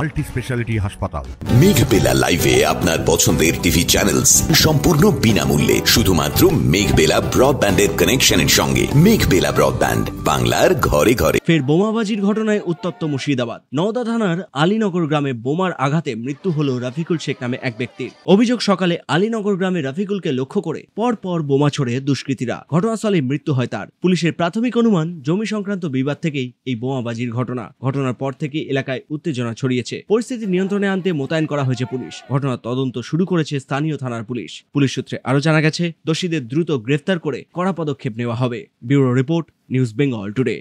Multi speciality হাসপাতাল। মেঘবেলা লাইভে আপনার পছন্দের টিভি চ্যানেলস সম্পূর্ণ বিনামূল্যে শুধুমাত্র মেঘবেলা ব্রডব্যান্ডের কানেকশনের সঙ্গে। মেঘবেলা ব্রডব্যান্ড, বাংলার ঘরে ঘরে। ফের বোমাবাজির ঘটনায় উত্তপ্ত মুর্শিদাবাদ। নওদা থানার আলীনগর গ্রামে বোমার আঘাতে মৃত্যু হল রাফিকুল শেখ নামে এক ব্যক্তির। অভিযোগ, সকালে আলীনগর গ্রামে রাফিকুলকে লক্ষ্য করে পরপর বোমা ছোড়ে দুষ্কৃতীরা। ঘটনাস্থলে মৃত্যু হয় তার। পুলিশের প্রাথমিক অনুমান, জমি সংক্রান্ত বিবাদ থেকেই এই বোমাবাজির ঘটনা। ঘটনার পর থেকে এলাকায় উত্তেজনা ছড়িয়েছে। পরিস্থিতি নিয়ন্ত্রণে আনতে মোতায়েন করা হয়েছে পুলিশ। ঘটনার তদন্ত শুরু করেছে স্থানীয় থানার পুলিশ। পুলিশ সূত্রে আরো জানা গেছে, দোষীদের দ্রুত গ্রেফতার করে কড়া পদক্ষেপ নেওয়া হবে। Bureau report, news Bengal today.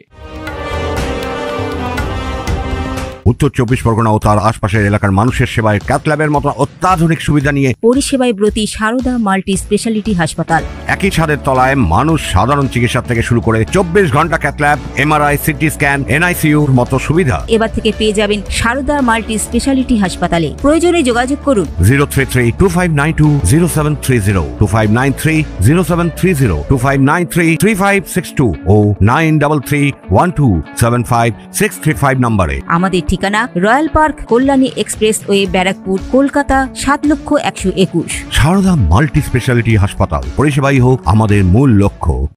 উত্তর 24 পরগনা ও তার আশপাশের এলাকার মানুষের সেবায় ক্যাথ ল্যাবের মতো অত্যাধুনিক সুবিধা নিয়ে পরিষেবায় ব্রতী সারদা মাল্টি স্পেশালিটি হাসপাতাল। একই ছাদের তলায় মানুষ সাধারণ চিকিৎসা থেকে শুরু করে 24 ঘন্টা cath lab, MRI, CT scan, এনআইসিইউর মতো সুবিধা এবার থেকে পেয়ে যাবেন সারদা মাল্টি স্পেশালিটি হাসপাতালে। প্রয়োজনে যোগাযোগ করুন 033-2592-0730, 2593-0730, 2593-3562 ও 9331275635 নম্বরে। আমাদের ঠিকানা royal park, Kalyani expressway, Barrackpore, Kolkata ৭,১২১। সারদা মাল্টি স্পেশালিটি হাসপাতাল, পরিষেবাই হোক আমাদের মূল লক্ষ্য।